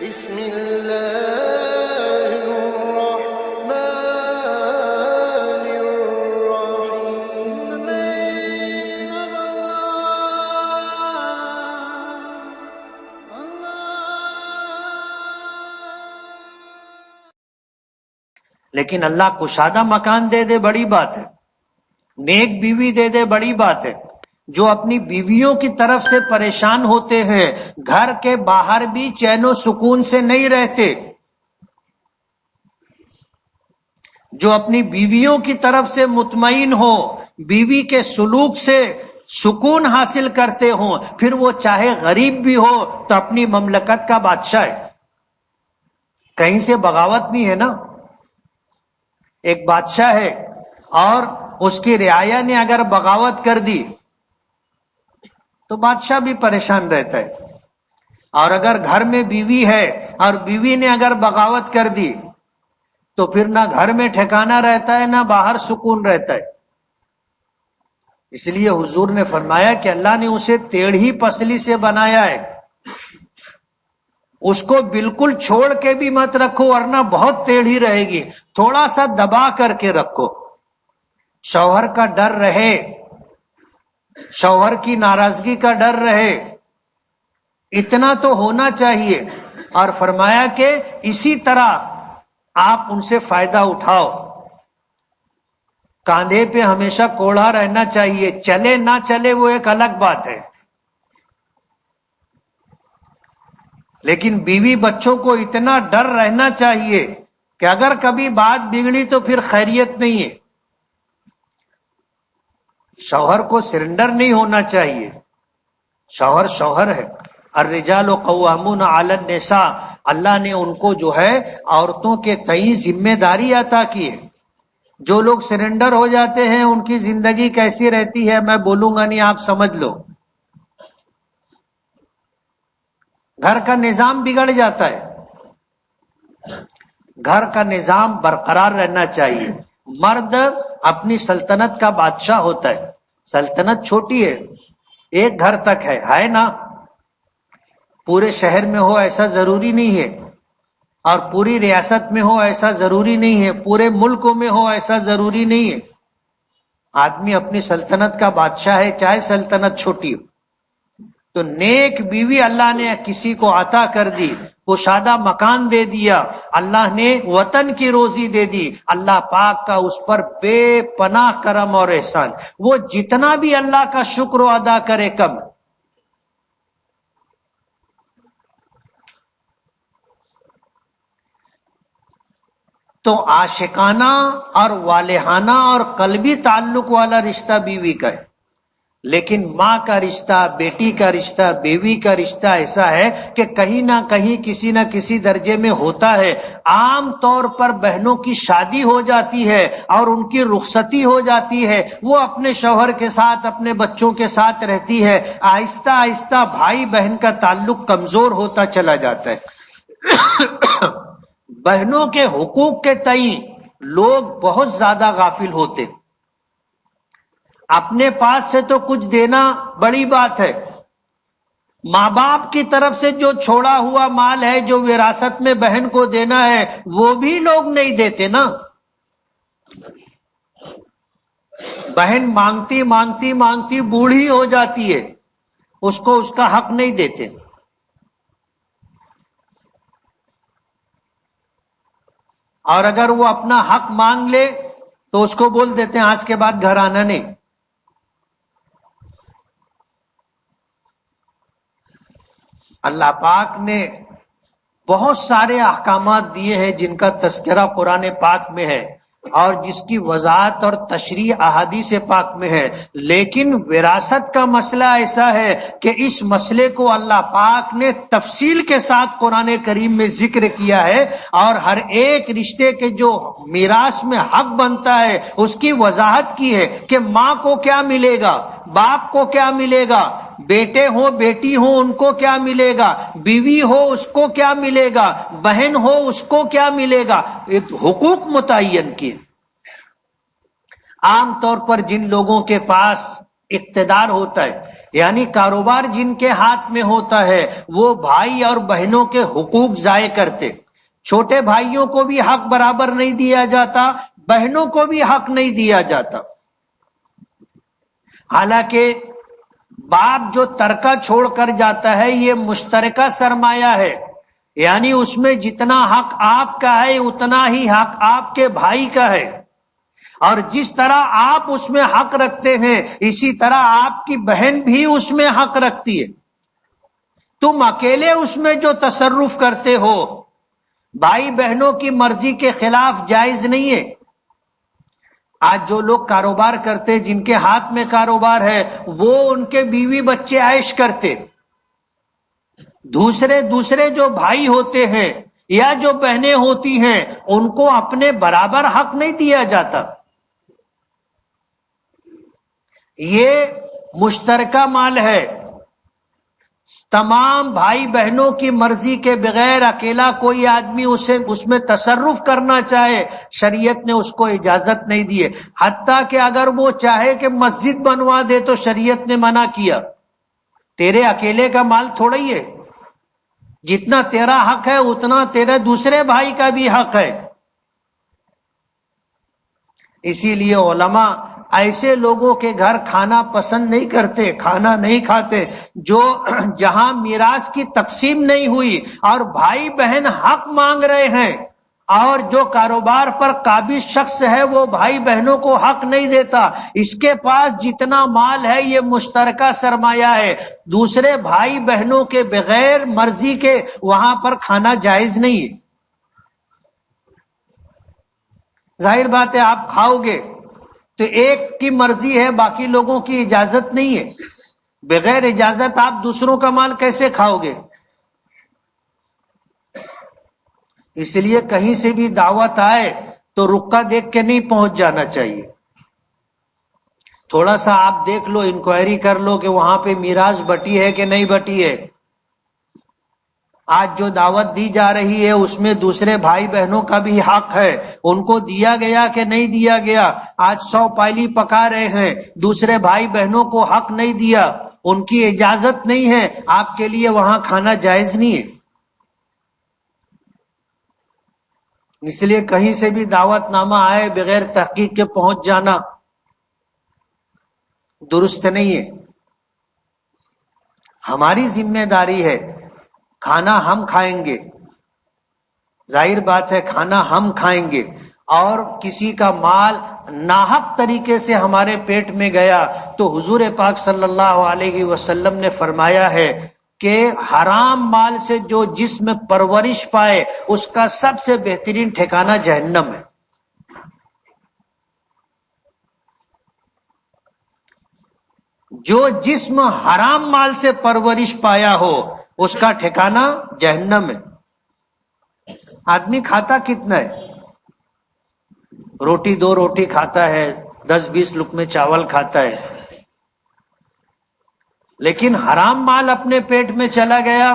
بسم اللہ الرحمن الرحیم. لیکن اللہ کشادہ مکان دے دے بڑی بات ہے، نیک بیوی دے دے بڑی بات ہے. جو اپنی بیویوں کی طرف سے پریشان ہوتے ہیں گھر کے باہر بھی چین و سکون سے نہیں رہتے، جو اپنی بیویوں کی طرف سے مطمئن ہو، بیوی کے سلوک سے سکون حاصل کرتے ہوں، پھر وہ چاہے غریب بھی ہو تو اپنی مملکت کا بادشاہ ہے. کہیں سے بغاوت نہیں ہے نا. ایک بادشاہ ہے اور اس کی رعایا نے اگر بغاوت کر دی تو بادشاہ بھی پریشان رہتا ہے، اور اگر گھر میں بیوی ہے اور بیوی نے اگر بغاوت کر دی تو پھر نہ گھر میں ٹھکانہ رہتا ہے نہ باہر سکون رہتا ہے. اس لیے حضور نے فرمایا کہ اللہ نے اسے ٹیڑھی پسلی سے بنایا ہے، اس کو بالکل چھوڑ کے بھی مت رکھو ورنہ بہت ٹیڑھی رہے گی، تھوڑا سا دبا کر کے رکھو. شوہر کا ڈر رہے، شوہر کی ناراضگی کا ڈر رہے، اتنا تو ہونا چاہیے. اور فرمایا کہ اسی طرح آپ ان سے فائدہ اٹھاؤ. کاندھے پہ ہمیشہ کوڑھا رہنا چاہیے، چلے نہ چلے وہ ایک الگ بات ہے، لیکن بیوی بچوں کو اتنا ڈر رہنا چاہیے کہ اگر کبھی بات بگڑی تو پھر خیریت نہیں ہے. شوہر کو سرنڈر نہیں ہونا چاہیے. شوہر شوہر ہے. الرجال قوامون علی النساء، اللہ نے ان کو جو ہے عورتوں کے تئیں ذمہ داری عطا کی ہے. جو لوگ سرنڈر ہو جاتے ہیں ان کی زندگی کیسی رہتی ہے میں بولوں گا نہیں، آپ سمجھ لو. گھر کا نظام بگڑ جاتا ہے. گھر کا نظام برقرار رہنا چاہیے. مرد اپنی سلطنت کا بادشاہ ہوتا ہے. سلطنت چھوٹی ہے، ایک گھر تک ہے نا. پورے شہر میں ہو ایسا ضروری نہیں ہے، اور پوری ریاست میں ہو ایسا ضروری نہیں ہے، پورے ملک میں ہو ایسا ضروری نہیں ہے. آدمی اپنی سلطنت کا بادشاہ ہے چاہے سلطنت چھوٹی ہو. تو نیک بیوی اللہ نے کسی کو عطا کر دی، کشادہ مکان دے دیا، اللہ نے وطن کی روزی دے دی. اللہ پاک کا اس پر بے پناہ کرم اور احسان، وہ جتنا بھی اللہ کا شکر ادا کرے کم. تو عاشقانہ اور والہانہ اور قلبی تعلق والا رشتہ بیوی کا ہے، لیکن ماں کا رشتہ، بیٹی کا رشتہ، بیوی کا رشتہ ایسا ہے کہ کہیں نہ کہیں کسی نہ کسی درجے میں ہوتا ہے. عام طور پر بہنوں کی شادی ہو جاتی ہے اور ان کی رخصتی ہو جاتی ہے، وہ اپنے شوہر کے ساتھ اپنے بچوں کے ساتھ رہتی ہے. آہستہ آہستہ بھائی بہن کا تعلق کمزور ہوتا چلا جاتا ہے. بہنوں کے حقوق کے تئیں لوگ بہت زیادہ غافل ہوتے. اپنے پاس سے تو کچھ دینا بڑی بات ہے، ماں باپ کی طرف سے جو چھوڑا ہوا مال ہے جو وراثت میں بہن کو دینا ہے وہ بھی لوگ نہیں دیتے نا. بہن مانگتی مانگتی مانگتی بوڑھی ہو جاتی ہے، اس کو اس کا حق نہیں دیتے. اور اگر وہ اپنا حق مانگ لے تو اس کو بول دیتے ہیں آج کے بعد گھر آنا نہیں. اللہ پاک نے بہت سارے احکامات دیے ہیں جن کا تذکرہ قرآن پاک میں ہے اور جس کی وضاحت اور تشریح احادیث پاک میں ہے. لیکن وراثت کا مسئلہ ایسا ہے کہ اس مسئلے کو اللہ پاک نے تفصیل کے ساتھ قرآن کریم میں ذکر کیا ہے، اور ہر ایک رشتے کے جو میراث میں حق بنتا ہے اس کی وضاحت کی ہے کہ ماں کو کیا ملے گا، باپ کو کیا ملے گا، بیٹے ہو بیٹی ہو ان کو کیا ملے گا، بیوی ہو اس کو کیا ملے گا، بہن ہو اس کو کیا ملے گا. ایک حقوق متعین کیے. عام طور پر جن لوگوں کے پاس اقتدار ہوتا ہے یعنی کاروبار جن کے ہاتھ میں ہوتا ہے وہ بھائی اور بہنوں کے حقوق ضائع کرتے. چھوٹے بھائیوں کو بھی حق برابر نہیں دیا جاتا، بہنوں کو بھی حق نہیں دیا جاتا. حالانکہ باپ جو ترکہ چھوڑ کر جاتا ہے یہ مشترکہ سرمایہ ہے، یعنی اس میں جتنا حق آپ کا ہے اتنا ہی حق آپ کے بھائی کا ہے، اور جس طرح آپ اس میں حق رکھتے ہیں اسی طرح آپ کی بہن بھی اس میں حق رکھتی ہے. تم اکیلے اس میں جو تصرف کرتے ہو بھائی بہنوں کی مرضی کے خلاف جائز نہیں ہے. آج جو لوگ کاروبار کرتے جن کے ہاتھ میں کاروبار ہے وہ ان کے بیوی بچے عیش کرتے، دوسرے جو بھائی ہوتے ہیں یا جو بہنیں ہوتی ہیں ان کو اپنے برابر حق نہیں دیا جاتا. یہ مشترکہ مال ہے، تمام بھائی بہنوں کی مرضی کے بغیر اکیلا کوئی آدمی اس میں تصرف کرنا چاہے شریعت نے اس کو اجازت نہیں دی ہے. حتیٰ کہ اگر وہ چاہے کہ مسجد بنوا دے تو شریعت نے منع کیا. تیرے اکیلے کا مال تھوڑا ہی ہے، جتنا تیرا حق ہے اتنا تیرے دوسرے بھائی کا بھی حق ہے. اسی لیے علماء ایسے لوگوں کے گھر کھانا پسند نہیں کرتے، کھانا نہیں کھاتے جو جہاں میراث کی تقسیم نہیں ہوئی اور بھائی بہن حق مانگ رہے ہیں، اور جو کاروبار پر قابض شخص ہے وہ بھائی بہنوں کو حق نہیں دیتا. اس کے پاس جتنا مال ہے یہ مشترکہ سرمایہ ہے، دوسرے بھائی بہنوں کے بغیر مرضی کے وہاں پر کھانا جائز نہیں ہے. ظاہر بات ہے آپ کھاؤ گے تو ایک کی مرضی ہے، باقی لوگوں کی اجازت نہیں ہے. بغیر اجازت آپ دوسروں کا مال کیسے کھاؤ گے؟ اس لیے کہیں سے بھی دعوت آئے تو رکا دیکھ کے نہیں پہنچ جانا چاہیے. تھوڑا سا آپ دیکھ لو، انکوائری کر لو کہ وہاں پہ میراث بٹی ہے کہ نہیں بٹی ہے. آج جو دعوت دی جا رہی ہے اس میں دوسرے بھائی بہنوں کا بھی حق ہے، ان کو دیا گیا کہ نہیں دیا گیا. آج 100 پائلی پکا رہے ہیں، دوسرے بھائی بہنوں کو حق نہیں دیا، ان کی اجازت نہیں ہے، آپ کے لیے وہاں کھانا جائز نہیں ہے. اس لیے کہیں سے بھی دعوت نامہ آئے بغیر تحقیق کے پہنچ جانا درست نہیں ہے. ہماری ذمہ داری ہے، کھانا ہم کھائیں گے، ظاہر بات ہے کھانا ہم کھائیں گے، اور کسی کا مال ناحق طریقے سے ہمارے پیٹ میں گیا تو حضور پاک صلی اللہ علیہ وسلم نے فرمایا ہے کہ حرام مال سے جو جسم پرورش پائے اس کا سب سے بہترین ٹھکانہ جہنم ہے. جو جسم حرام مال سے پرورش پایا ہو اس کا ٹھکانہ جہنم ہے. آدمی کھاتا کتنا ہے؟ روٹی 2 روٹی کھاتا ہے، 10-20 لقمے چاول کھاتا ہے، لیکن حرام مال اپنے پیٹ میں چلا گیا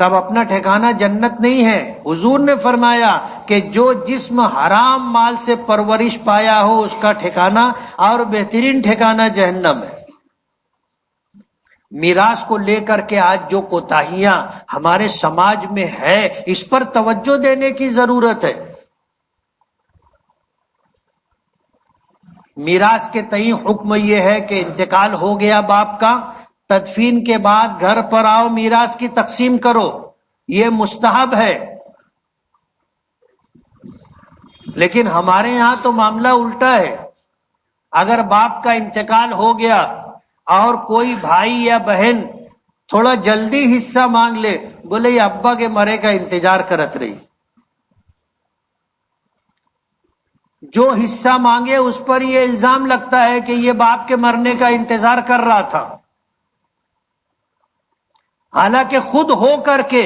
تب اپنا ٹھکانہ جنت نہیں ہے. حضور نے فرمایا کہ جو جسم حرام مال سے پرورش پایا ہو اس کا ٹھکانہ اور بہترین ٹھکانہ جہنم ہے. میراث کو لے کر کے آج جو کوتاہیاں ہمارے سماج میں ہے اس پر توجہ دینے کی ضرورت ہے. میراث کے تئیں حکم یہ ہے کہ انتقال ہو گیا باپ کا، تدفین کے بعد گھر پر آؤ میراث کی تقسیم کرو، یہ مستحب ہے. لیکن ہمارے یہاں تو معاملہ الٹا ہے. اگر باپ کا انتقال ہو گیا اور کوئی بھائی یا بہن تھوڑا جلدی حصہ مانگ لے، بولے یہ ابا کے مرے کا انتظار کرت رہی، جو حصہ مانگے اس پر یہ الزام لگتا ہے کہ یہ باپ کے مرنے کا انتظار کر رہا تھا. حالانکہ خود ہو کر کے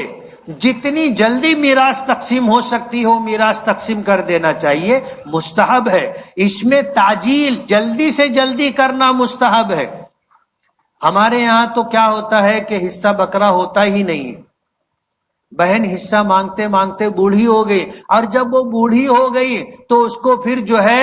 جتنی جلدی میراث تقسیم ہو سکتی ہو میراث تقسیم کر دینا چاہیے، مستحب ہے. اس میں تعجیل جلدی سے جلدی کرنا مستحب ہے. ہمارے یہاں تو کیا ہوتا ہے کہ حصہ بکرا ہوتا ہی نہیں ہے. بہن حصہ مانگتے مانگتے بوڑھی ہو گئی، اور جب وہ بوڑھی ہو گئی تو اس کو پھر جو ہے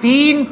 3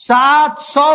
700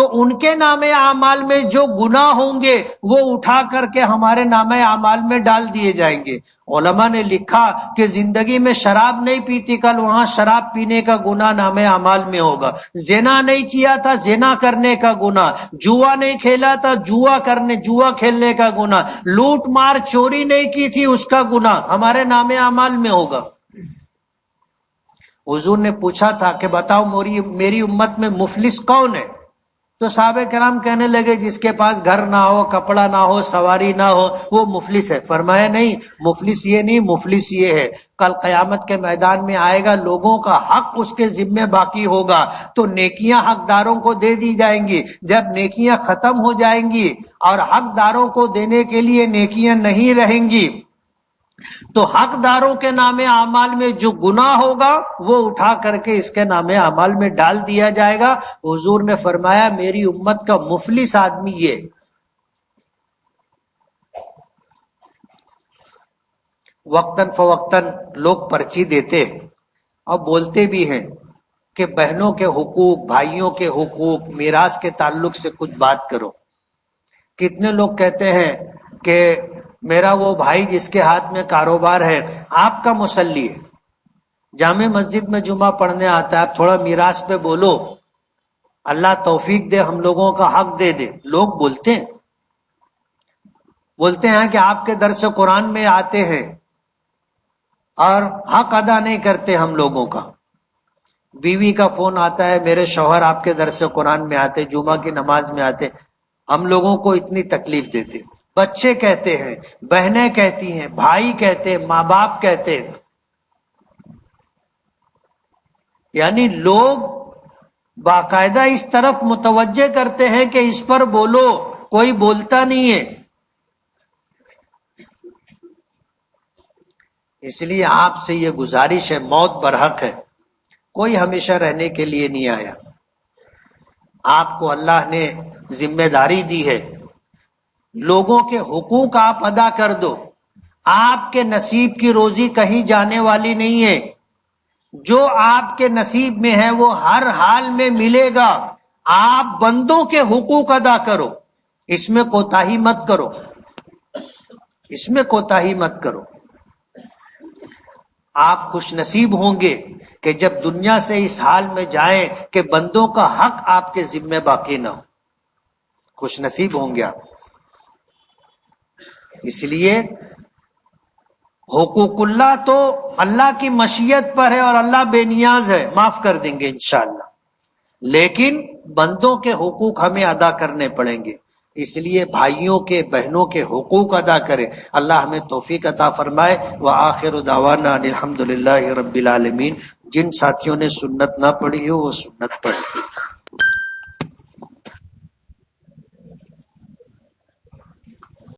تو ان کے نام اعمال میں جو گناہ ہوں گے وہ اٹھا کر کے ہمارے نام اعمال میں ڈال دیے جائیں گے۔ علماء نے لکھا کہ زندگی میں شراب نہیں پیتی، کل وہاں شراب پینے کا گناہ نام اعمال میں ہوگا۔ زنا نہیں کیا تھا، زنا کرنے کا گناہ۔ جوا نہیں کھیلا تھا، جوا کھیلنے کا گناہ۔ لوٹ مار چوری نہیں کی تھی، اس کا گناہ ہمارے نام اعمال میں ہوگا۔ حضور نے پوچھا تھا کہ بتاؤ میری امت میں مفلس کون ہے؟ تو صحابہ کرام کہنے لگے جس کے پاس گھر نہ ہو، کپڑا نہ ہو، سواری نہ ہو، وہ مفلس ہے۔ فرمایا نہیں، مفلس یہ نہیں، مفلس یہ ہے، کل قیامت کے میدان میں آئے گا، لوگوں کا حق اس کے ذمے باقی ہوگا تو نیکیاں حقداروں کو دے دی جائیں گی۔ جب نیکیاں ختم ہو جائیں گی اور حقداروں کو دینے کے لیے نیکیاں نہیں رہیں گی تو حقداروں کے نام اعمال میں جو گناہ ہوگا وہ اٹھا کر کے اس کے نام اعمال میں ڈال دیا جائے گا۔ حضور نے فرمایا میری امت کا مفلس آدمی یہ۔ وقتاً فوقتاً لوگ پرچی دیتے اور بولتے بھی ہیں کہ بہنوں کے حقوق، بھائیوں کے حقوق، میراث کے تعلق سے کچھ بات کرو۔ کتنے لوگ کہتے ہیں کہ میرا وہ بھائی جس کے ہاتھ میں کاروبار ہے، آپ کا مصلی ہے، جامع مسجد میں جمعہ پڑھنے آتا ہے، آپ تھوڑا میراث پہ بولو، اللہ توفیق دے، ہم لوگوں کا حق دے دے۔ لوگ بولتے ہیں کہ آپ کے درس قرآن میں آتے ہیں اور حق ادا نہیں کرتے ہم لوگوں کا۔ بیوی کا فون آتا ہے، میرے شوہر آپ کے درس قرآن میں آتے، جمعہ کی نماز میں آتے، ہم لوگوں کو اتنی تکلیف دیتے۔ بچے کہتے ہیں، بہنیں کہتی ہیں، بھائی کہتے ہیں، ماں باپ کہتے ہیں۔ یعنی لوگ باقاعدہ اس طرف متوجہ کرتے ہیں کہ اس پر بولو، کوئی بولتا نہیں ہے۔ اس لیے آپ سے یہ گزارش ہے، موت برحق ہے، کوئی ہمیشہ رہنے کے لیے نہیں آیا۔ آپ کو اللہ نے ذمہ داری دی ہے، لوگوں کے حقوق آپ ادا کر دو۔ آپ کے نصیب کی روزی کہیں جانے والی نہیں ہے، جو آپ کے نصیب میں ہے وہ ہر حال میں ملے گا۔ آپ بندوں کے حقوق ادا کرو، اس میں کوتاہی مت کرو، اس میں کوتاہی مت کرو۔ آپ خوش نصیب ہوں گے کہ جب دنیا سے اس حال میں جائیں کہ بندوں کا حق آپ کے ذمہ باقی نہ ہو، خوش نصیب ہوں گے آپ۔ اس لیے حقوق اللہ تو اللہ کی مشیت پر ہے اور اللہ بے نیاز ہے، معاف کر دیں گے انشاءاللہ، لیکن بندوں کے حقوق ہمیں ادا کرنے پڑیں گے۔ اس لیے بھائیوں کے، بہنوں کے حقوق ادا کریں۔ اللہ ہمیں توفیق عطا فرمائے۔ وآخر دعوانا الحمدللہ رب العالمین۔ جن ساتھیوں نے سنت نہ پڑھی ہو وہ سنت پڑھیں۔